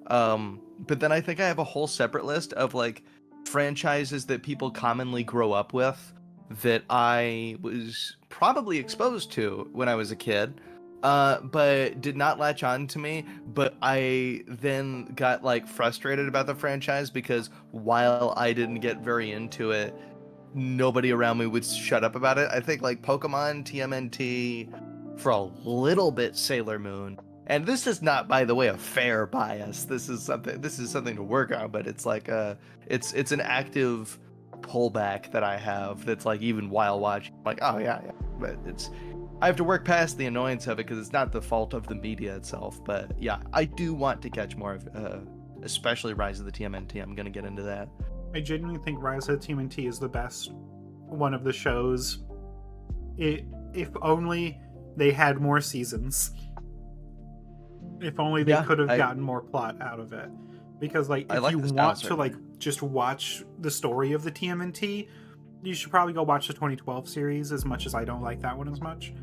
But then I think I have a whole separate list of like franchises that people commonly grow up with that I was probably exposed to when I was a kid, but did not latch on to me. But I then got like frustrated about the franchise because while I didn't get very into it, nobody around me would shut up about it. I think like Pokemon, TMNT, for a little bit Sailor Moon. And this is not, by the way, a fair bias. This is something to work on, but it's like it's an active pullback that I have that's like even while watching, like, oh yeah, but I have to work past the annoyance of it because it's not the fault of the media itself. But yeah, I do want to catch more of especially Rise of the TMNT. I'm gonna get into that. I genuinely think Rise of the TMNT is the best one of the shows. If only they had more seasons. If only they could have gotten more plot out of it. Because like if you want to like just watch the story of the TMNT, you should probably go watch the 2012 series, as much as I don't like that one as much.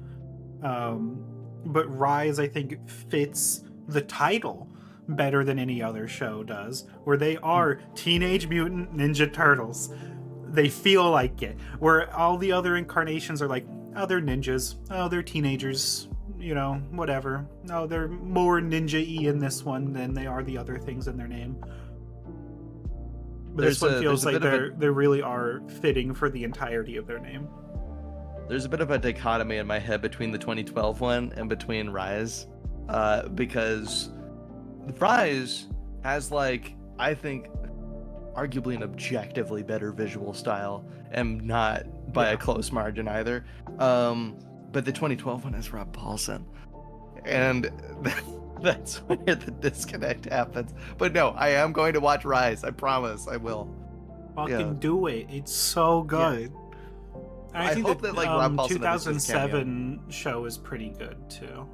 But Rise, I think, fits the title better than any other show does, where they are Teenage Mutant Ninja Turtles. They feel like it. Where all the other incarnations are like, oh, they're ninjas. Oh, they're teenagers. You know, whatever. No, they're more ninja-y in this one than they are the other things in their name. But this one feels like they really are fitting for the entirety of their name. There's a bit of a dichotomy in my head between the 2012 one and between Rise, because Rise has, like, I think, arguably an objectively better visual style, and not by a close margin either. But the 2012 one is Rob Paulson, and that's where the disconnect happens. But no, I am going to watch Rise. I promise, I will. Fucking do it! It's so good. Yeah. I think hope that like Rob Paulson 2007 show is pretty good too.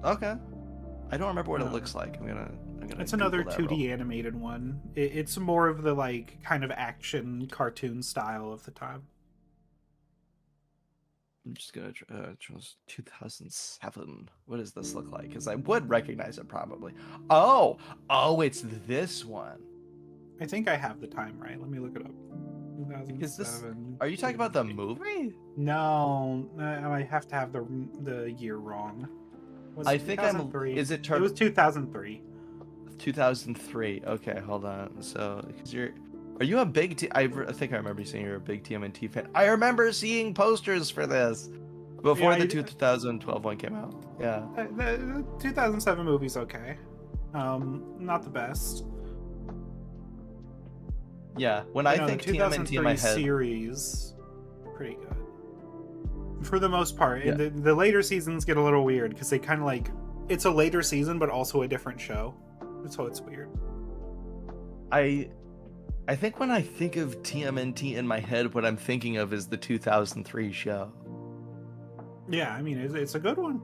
Okay, I don't remember what it looks like. I'm gonna. It's another 2D animated one. It's more of the like kind of action cartoon style of the time. I'm just gonna choose 2007. What does this look like? Because I would recognize it probably. Oh, it's this one. I think I have the time right. Let me look it up. Because this, 2007. are you talking about the movie? No, I have to have the year wrong. Was I it think 2003? Is it It was 2003. 2003? Okay, hold on. So, because are you a big I think I remember you saying you're a big TMNT fan. I remember seeing posters for this before Yeah, the 2012 one came out. Yeah. the 2007 movie's okay. Not the best. Yeah. When I think the TMNT in my 2003 head, series, pretty good for the most part. Yeah. And the later seasons get a little weird because they kind of like it's a later season, but also a different show, so it's weird. I think when I think of TMNT in my head, what I'm thinking of is the 2003 show. Yeah, I mean it's a good one.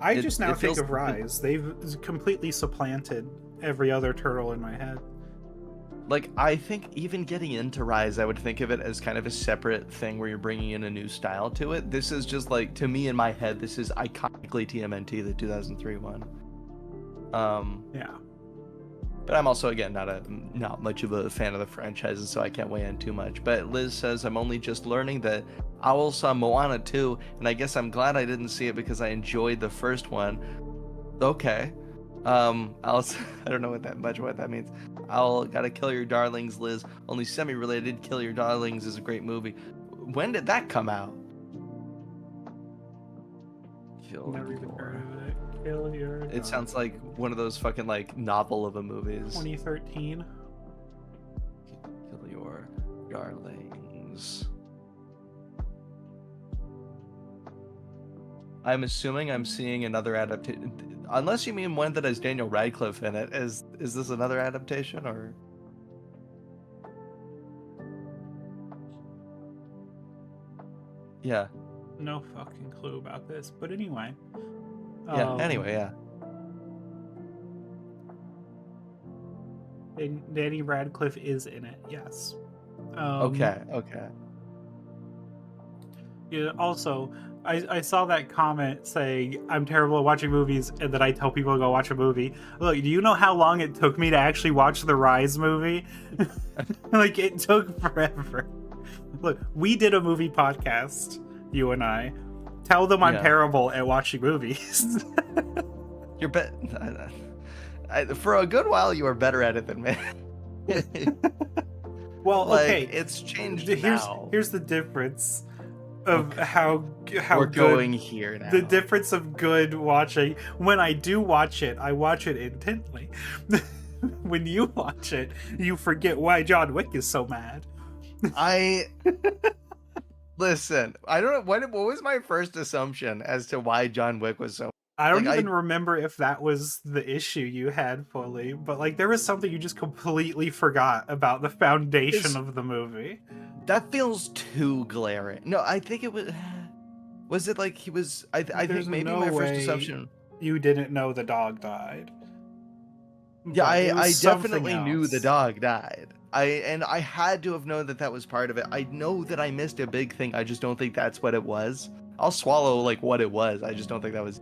I just now think of Rise. They've completely supplanted every other turtle in my head. Like, I think even getting into Rise, I would think of it as kind of a separate thing where you're bringing in a new style to it. This is just like, to me in my head, this is iconically TMNT, the 2003 one. Yeah. But I'm also, again, not much of a fan of the franchises, so I can't weigh in too much. But Liz says, I'm only just learning that Owl saw Moana 2, and I guess I'm glad I didn't see it because I enjoyed the first one. Okay. I don't know what that means. Owl, gotta kill your darlings, Liz. Only semi-related, Kill Your Darlings is a great movie. When did that come out? Never even heard of it. Kill Your Darlings. It sounds like one of those fucking like novel of a movies. 2013. Kill Your Darlings. I'm assuming I'm seeing another adaptation. Unless you mean one that has Daniel Radcliffe in it. Is this another adaptation or? Yeah. No fucking clue about this, but anyway. Yeah. Anyway, yeah. Danny Radcliffe is in it. Yes. Okay. Yeah. Also, I saw that comment saying I'm terrible at watching movies, and that I tell people to go watch a movie. Look, do you know how long it took me to actually watch the Rise movie? Like, it took forever. Look, we did a movie podcast, you and I. Tell them I'm terrible at watching movies. You're for a good while you were better at it than me. Well, like, okay, it's changed now. Here's the difference of how we're good, going here now. The difference of good watching. When I do watch it, I watch it intently. When you watch it, you forget why John Wick is so mad. Listen, I don't know what was my first assumption as to why John Wick was so. I don't even remember if that was the issue you had fully, but like there was something you just completely forgot about the foundation of the movie. That feels too glaring. No, I think it was. Was it like he was? I think maybe my first assumption. You didn't know the dog died. Yeah, I definitely knew the dog died. I had to have known that was part of it. I know that I missed a big thing. I just don't think that's what it was. I'll swallow like what it was. I just don't think that was.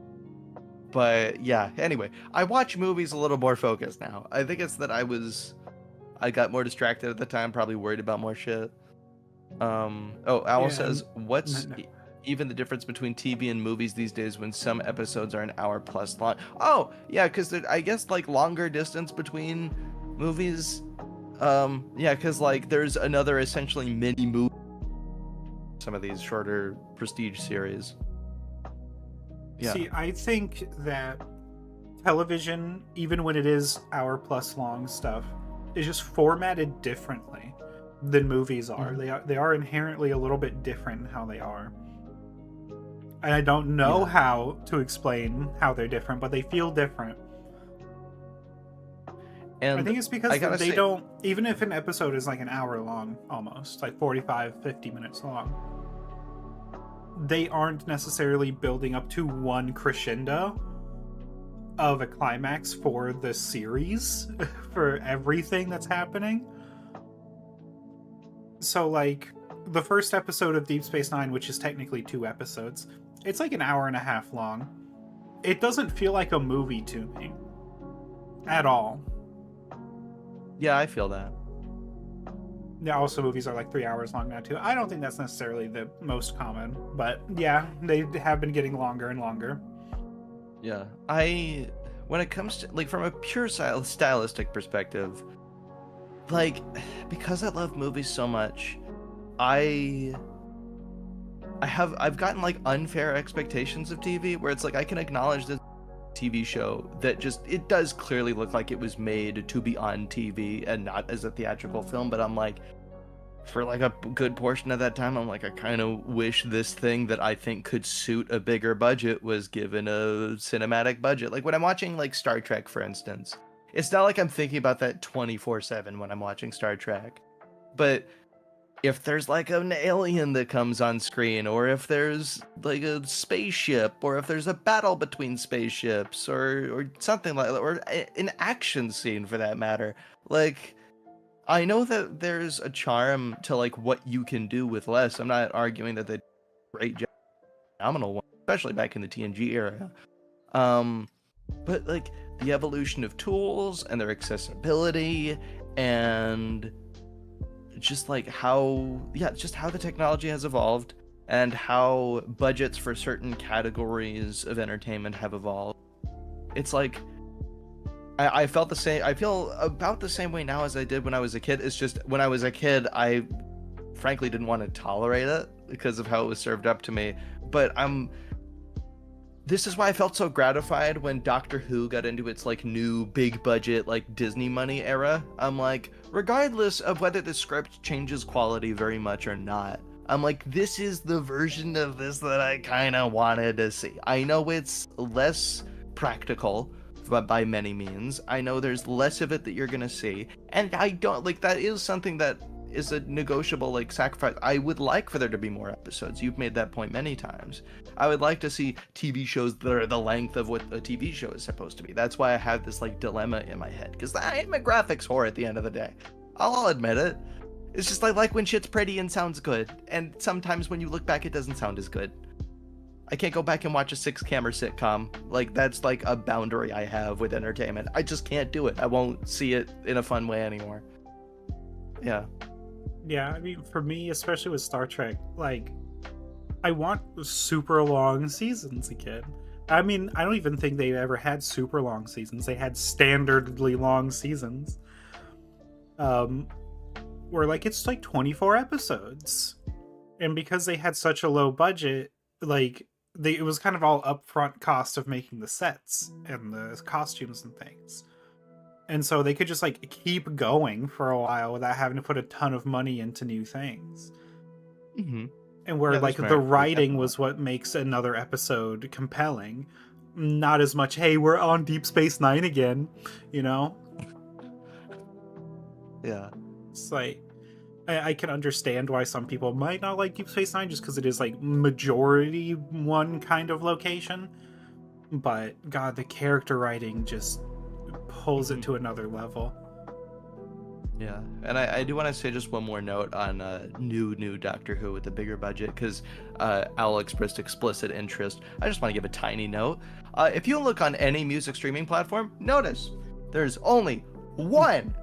But yeah, anyway, I watch movies a little more focused now. I think it's that I got more distracted at the time, probably worried about more shit. Owl says, what's even the difference between TV and movies these days when some episodes are an hour plus long? Oh, yeah, because I guess like longer distance between movies. Yeah, because like there's another essentially mini movie. Some of these shorter prestige series. Yeah. See, I think that television, even when it is hour plus long stuff, is just formatted differently than movies are. Mm-hmm. They are inherently a little bit different in how they are. And I don't know how to explain how they're different, but they feel different. And I think it's because they don't, even if an episode is like an hour long, almost, like 45, 50 minutes long, they aren't necessarily building up to one crescendo of a climax for the series, for everything that's happening. So, like, the first episode of Deep Space Nine, which is technically 2 episodes, it's like an hour and a half long. It doesn't feel like a movie to me. At all. Yeah, I feel that. Yeah, also movies are like 3 hours long now too. I don't think that's necessarily the most common, but yeah, they have been getting longer and longer. Yeah, when it comes to like from a pure stylistic perspective, like because I love movies so much, I I've gotten like unfair expectations of TV where it's like I can acknowledge this TV show that just it does clearly look like it was made to be on TV and not as a theatrical film, but I'm like for like a good portion of that time I'm like I kind of wish this thing that I think could suit a bigger budget was given a cinematic budget. Like when I'm watching like Star Trek for instance, it's not like I'm thinking about that 24/7 when I'm watching Star Trek, but if there's like an alien that comes on screen, or if there's like a spaceship, or if there's a battle between spaceships, or something like that, or an action scene for that matter, like I know that there's a charm to like what you can do with less. I'm not arguing that they did a great job, phenomenal one, especially back in the TNG era. But like the evolution of tools and their accessibility and just like just how the technology has evolved and how budgets for certain categories of entertainment have evolved. It's like I felt the same. I feel about the same way now as I did when I was a kid. It's just when I was a kid, I frankly didn't want to tolerate it because of how it was served up to me. But this is why I felt so gratified when Doctor Who got into its like new big budget like Disney money era. I'm like, regardless of whether the script changes quality very much or not, I'm like, this is the version of this that I kind of wanted to see. I know it's less practical, but by many means, I know there's less of it that you're gonna see, and I don't like that is something that is a negotiable like sacrifice. I would like for there to be more episodes. You've made that point many times. I would like to see TV shows that are the length of what a TV show is supposed to be. That's why I have this like dilemma in my head, because I am a graphics whore at the end of the day. I'll admit it. It's just like when shit's pretty and sounds good, and sometimes when you look back it doesn't sound as good. I can't go back and watch a 6-camera sitcom. Like that's like a boundary I have with entertainment. I just can't do it. I won't see it in a fun way anymore. Yeah. Yeah, I mean, for me, especially with Star Trek, like, I want super long seasons again. I mean, I don't even think they ever had super long seasons. They had standardly long seasons. Where, like, it's like 24 episodes. And because they had such a low budget, like, it was kind of all upfront cost of making the sets and the costumes and things. And so they could just like keep going for a while without having to put a ton of money into new things. Mm-hmm. And where like the writing was what makes another episode compelling. Not as much, hey, we're on Deep Space Nine again, you know? Yeah. It's like, I can understand why some people might not like Deep Space Nine just because it is like majority one kind of location. But God, the character writing just pulls it to another level. Yeah, and I do want to say just one more note on new Doctor Who with the bigger budget, because Al expressed explicit interest. I just want to give a tiny note. If you look on any music streaming platform, notice there's only one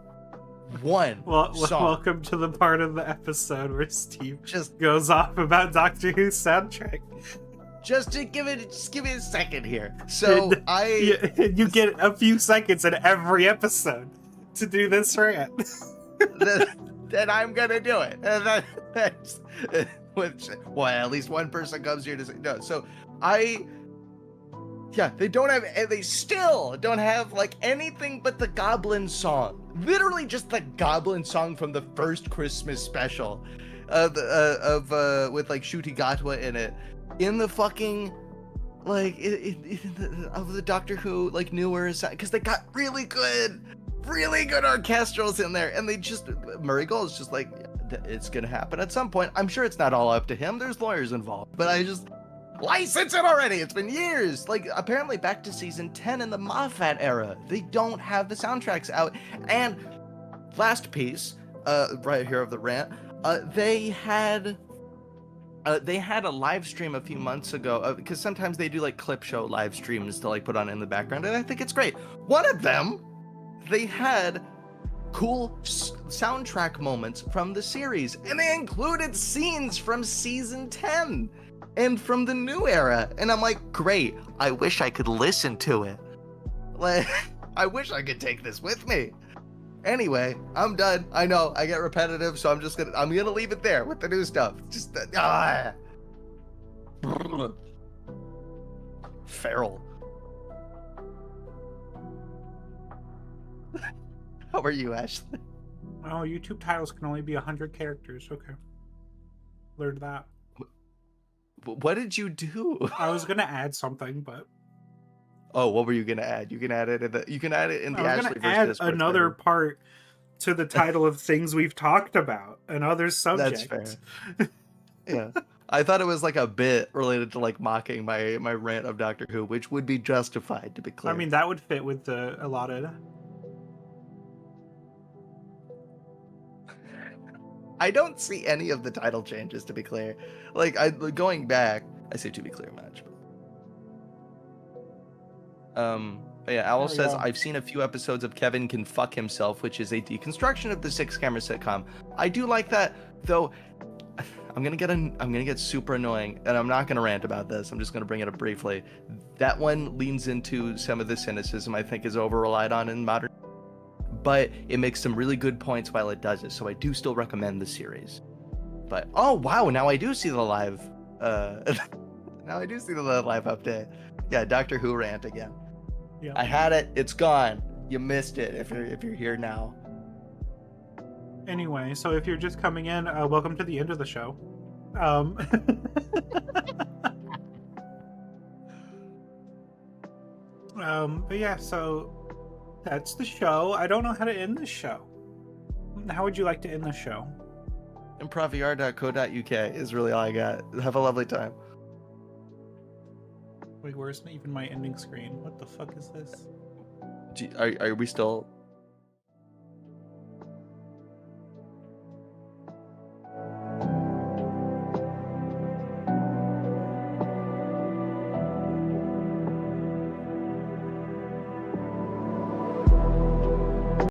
song. Welcome to the part of the episode where Steve just goes off about Doctor Who's soundtrack. Just give me a second here. So you get a few seconds in every episode to do this rant. then I'm gonna do it. And that's at least one person comes here to say no. So they still don't have like anything but the Goblin song. Literally just the Goblin song from the first Christmas special with like Ncuti Gatwa in it. In the fucking like of the Doctor Who like newer, because they got really good orchestrals in there, and they just Murray Gold's just like, it's gonna happen at some point. I'm sure it's not all up to him. There's lawyers involved, but I just license it already. It's been years. Like apparently back to season 10 in the Moffat era, they don't have the soundtracks out. And last piece, right here of the rant, they had a live stream a few months ago, because sometimes they do like clip show live streams to like put on in the background, and I think it's great. One of them, they had cool soundtrack moments from the series, and they included scenes from season 10 and from the new era. And I'm like, great, I wish I could listen to it. Like, I wish I could take this with me. Anyway, I'm done. I know I get repetitive, so I'm gonna leave it there with the new stuff. Just feral. How are you, Ashley? Oh, YouTube titles can only be 100 characters. Okay. Learned that. What did you do? I was gonna add something, but Oh, what were you gonna add? You can add it in the I was Ashley gonna add versus another Discord. part to the title of things we've talked about and other subjects. That's fair. Yeah. I thought it was like a bit related to like mocking my rant of Doctor Who, which would be justified, to be clear. I mean, that would fit with the allotted. I don't see any of the title changes, to be clear. Like, going back, I say to be clear much. But yeah, Owl says, I've seen a few episodes of Kevin Can Fuck Himself, which is a deconstruction of the 6-camera sitcom. I do like that, though. I'm gonna get super annoying, and I'm not gonna rant about this. I'm just gonna bring it up briefly. That one leans into some of the cynicism I think is over relied on in modern, but it makes some really good points while it does it. So I do still recommend the series. But oh wow, now I do see the live. Now I do see the live update. Yeah, Doctor Who rant again. Yeah. I had it. It's gone. You missed it if you're here now. Anyway, so if you're just coming in, welcome to the end of the show. But yeah, so that's the show. I don't know how to end the show. How would you like to end the show? Improvr.co.uk is really all I got. Have a lovely time. Wait, where's even my ending screen? What the fuck is this? Are we still